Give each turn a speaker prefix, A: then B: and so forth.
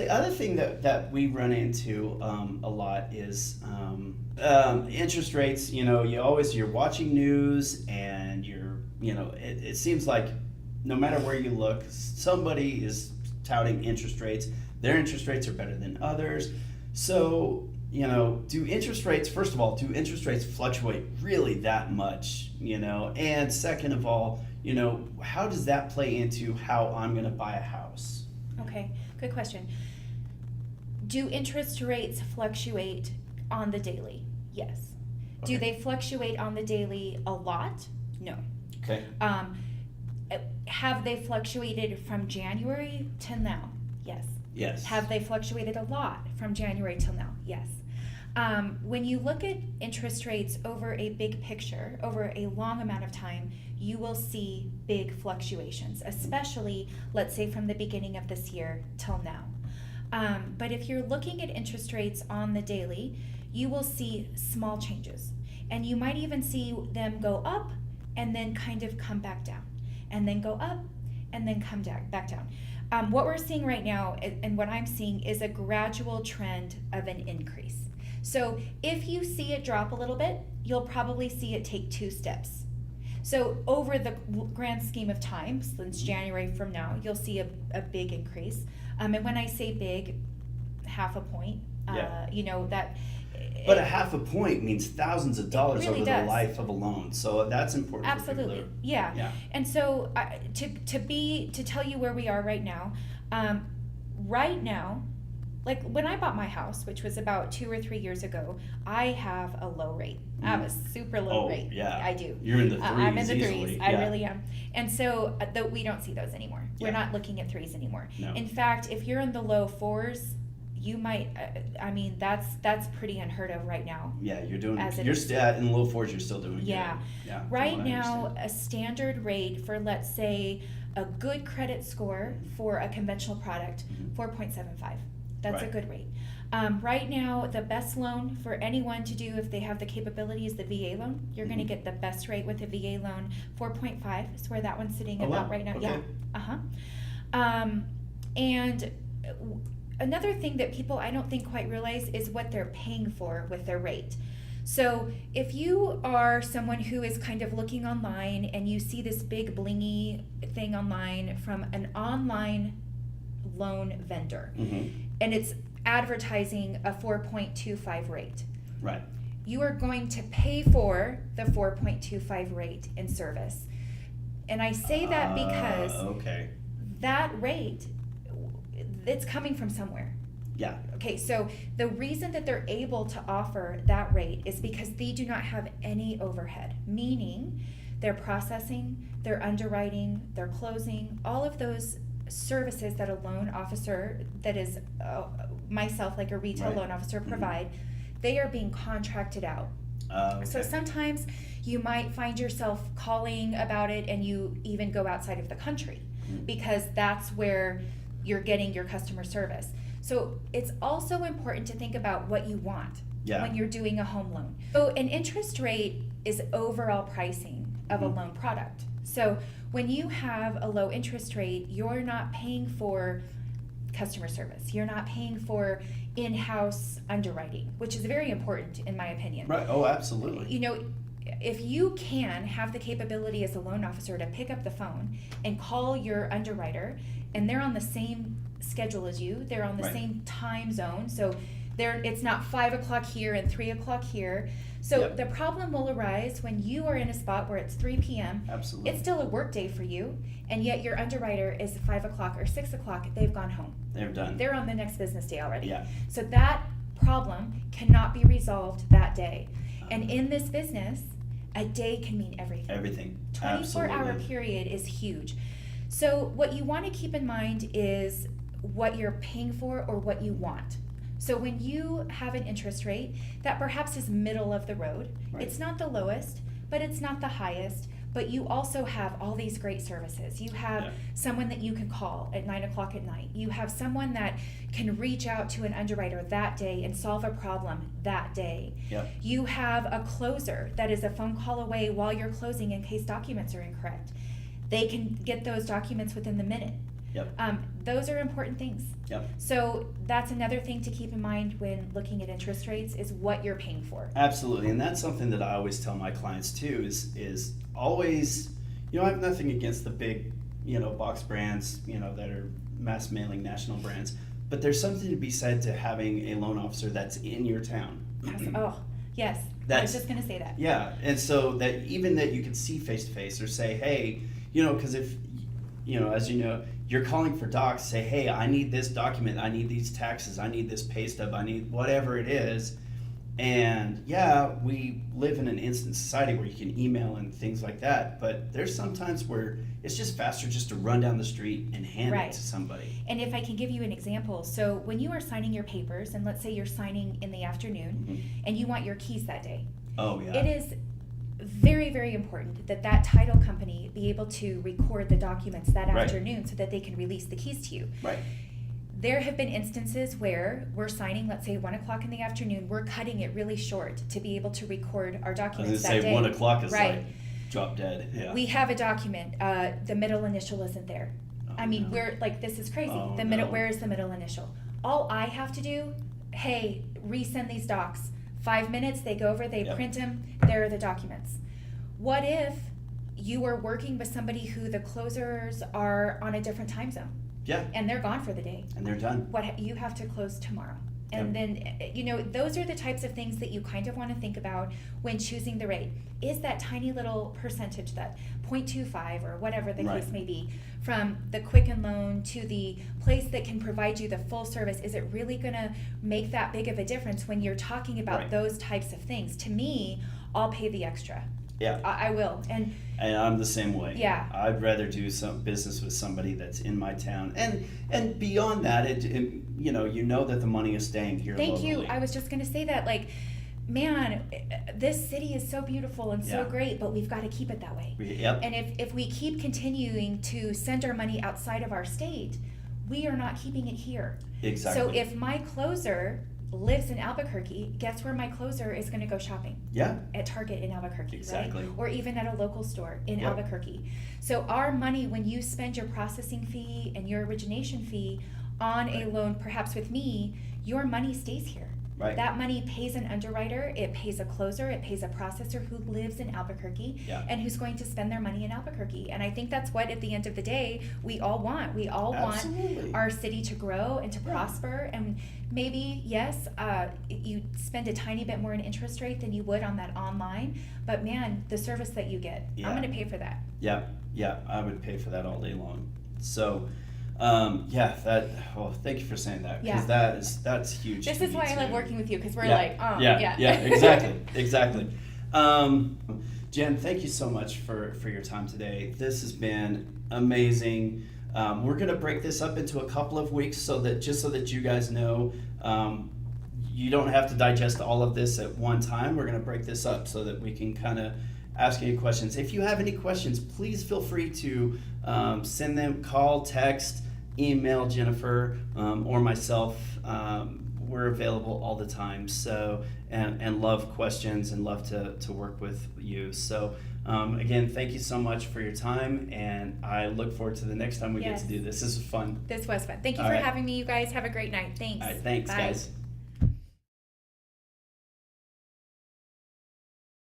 A: the other thing that we run into a lot is interest rates. You're watching news, and it seems like no matter where you look, somebody is touting interest rates. Their interest rates are better than others. So, do interest rates, first of all, fluctuate really that much? And second of all, how does that play into how I'm going to buy a house?
B: Okay, good question. Do interest rates fluctuate on the daily? Yes.
A: Okay.
B: Do they fluctuate on the daily a lot? No.
A: Okay.
B: Have they fluctuated from January till now? Yes.
A: Yes.
B: Have they fluctuated a lot from January till now? Yes. When you look at interest rates over a big picture, over a long amount of time, you will see big fluctuations, especially, let's say, from the beginning of this year till now. But if you're looking at interest rates on the daily, you will see small changes. And you might even see them go up and then kind of come back down, and then go up and then come back down. What we're seeing right now, and what I'm seeing, is a gradual trend of an increase. So if you see it drop a little bit, you'll probably see it take 2 steps. So over the grand scheme of time, since January from now, you'll see a big increase. And when I say big, half a point, that.
A: But a half a point means thousands of dollars
B: really
A: over
B: does.
A: The life of a loan. So that's important.
B: Absolutely. Yeah. And so to tell you where we are right now, like when I bought my house, which was about 2 or 3 years ago, I have a low rate. I have a super low rate.
A: Yeah.
B: I do.
A: You're in the 3s.
B: I'm in the 3s.
A: Easily.
B: I really am. And so we don't see those anymore.
A: Yeah.
B: We're not looking at 3s anymore.
A: No.
B: In fact, if you're in the low 4s, you might. That's pretty unheard of right now.
A: Yeah, you're doing.
B: As
A: You're in the low 4s. You're still doing.
B: Yeah.
A: Good. Yeah.
B: Right now, a standard rate for, let's say, a good credit score for a conventional product, 4.75. That's a good rate. Right now, the best loan for anyone to do if they have the capability is the VA loan. You're going to get the best rate with a VA loan. 4.5 is where that one's sitting about right now.
A: Okay.
B: Yeah. And another thing that people I don't think quite realize is what they're paying for with their rate. So if you are someone who is kind of looking online and you see this big blingy thing online from an online loan vendor, and it's advertising a 4.25 rate.
A: Right.
B: You are going to pay for the 4.25 rate in service. And I say that because that rate, it's coming from somewhere.
A: Yeah.
B: Okay, so the reason that they're able to offer that rate is because they do not have any overhead, meaning their processing, their underwriting, their closing, all of those services that a loan officer that is myself, like a retail loan officer, provide, they are being contracted out. So sometimes you might find yourself calling about it and you even go outside of the country because that's where you're getting your customer service. So it's also important to think about what you want when you're doing a home loan. So an interest rate is overall pricing of a loan product. So when you have a low interest rate, you're not paying for customer service. You're not paying for in-house underwriting, which is very important in my opinion.
A: Right. Oh, absolutely.
B: If you can have the capability as a loan officer to pick up the phone and call your underwriter, and they're on the same schedule as you, they're on the same time zone, so it's not 5 o'clock here and 3 o'clock here. So the problem will arise when you are in a spot where it's 3 p.m.
A: Absolutely.
B: It's still a work day for you, and yet your underwriter is 5 o'clock or 6 o'clock. They've gone home.
A: They're done.
B: They're on the next business day already.
A: Yeah.
B: So that problem cannot be resolved that day. And in this business, a day can mean everything.
A: Everything.
B: 24-hour period is huge. So what you want to keep in mind is what you're paying for or what you want. So when you have an interest rate that perhaps is middle of the road, it's not the lowest, but it's not the highest, but you also have all these great services. You have someone that you can call at 9 o'clock at night. You have someone that can reach out to an underwriter that day and solve a problem that day.
A: Yep.
B: You have a closer that is a phone call away while you're closing in case documents are incorrect. They can get those documents within the minute.
A: Yep.
B: Those are important things.
A: Yep.
B: So that's another thing to keep in mind when looking at interest rates is what you're paying for.
A: Absolutely, and that's something that I always tell my clients too. Is always, I have nothing against the big, box brands, that are mass mailing national brands, but there's something to be said to having a loan officer that's in your town.
B: Oh, yes. I was just going to say that.
A: Yeah, and so that even that you can see face to face or say, hey, because if, as you know, you're calling for docs, say, hey, I need this document, I need these taxes, I need this pay stub, I need whatever it is. And yeah, we live in an instant society where you can email and things like that, but there's sometimes where it's just faster just to run down the street and hand it to somebody.
B: And if I can give you an example, so when you are signing your papers, and let's say you're signing in the afternoon, and you want your keys that day.
A: Oh, yeah.
B: It is very, very important that title company be able to record the documents that afternoon so that they can release the keys to you.
A: Right.
B: There have been instances where we're signing, let's say 1 o'clock in the afternoon, we're cutting it really short to be able to record our documents that day.
A: I was going to say 1 o'clock is like drop dead. Yeah.
B: We have a document, the middle initial isn't there. We're like, this is crazy. Where is the middle initial? All I have to do, hey, resend these docs. 5 minutes, they go over, they print them, there are the documents. What if you are working with somebody who the closers are on a different time zone?
A: Yeah.
B: And they're gone for the day.
A: And they're done.
B: You have to close tomorrow. And then, those are the types of things that you kind of want to think about when choosing the rate. Is that tiny little percentage, that 0.25 or whatever the case may be, from the Quicken Loan to the place that can provide you the full service, is it really going to make that big of a difference when you're talking about those types of things? To me, I'll pay the extra.
A: Yeah.
B: I will. And
A: I'm the same way.
B: Yeah.
A: I'd rather do some business with somebody that's in my town. And beyond that, that the money is staying here
B: Thank
A: locally.
B: you. I was just going to say that, man, this city is so beautiful and so great, but we've got to keep it that way.
A: Yep.
B: And if we keep continuing to send our money outside of our state, we are not keeping it here.
A: Exactly.
B: So if my closer lives in Albuquerque, guess where my closer is going to go shopping?
A: Yeah.
B: At Target in Albuquerque,
A: exactly.
B: Right? Or even at a local store in Albuquerque. So our money, when you spend your processing fee and your origination fee on a loan, perhaps with me, your money stays here.
A: Right.
B: That money pays an underwriter, it pays a closer, it pays a processor who lives in Albuquerque and who's going to spend their money in Albuquerque. And I think that's what, at the end of the day, we all want. We all want our city to grow and to prosper. And maybe, yes, you spend a tiny bit more in interest rate than you would on that online. But man, the service that you get, I'm going to pay for that.
A: Yeah, I would pay for that all day long. So, thank you for saying that, because that's huge.
B: This is why I love working with you, because we're
A: exactly. Jen, thank you so much for your time today. This has been amazing. We're gonna break this up into a couple of weeks so that you guys know, you don't have to digest all of this at one time. We're gonna break this up so that we can kind of ask any questions. If you have any questions, please feel free to send them, call, text, email Jennifer or myself. We're available all the time. So, and love questions and love to work with you. So again, thank you so much for your time, and I look forward to the next time we get to do this. This was fun.
B: This was fun. Thank you for having me, you guys. Have a great night. Thanks.
A: All right, thanks, guys.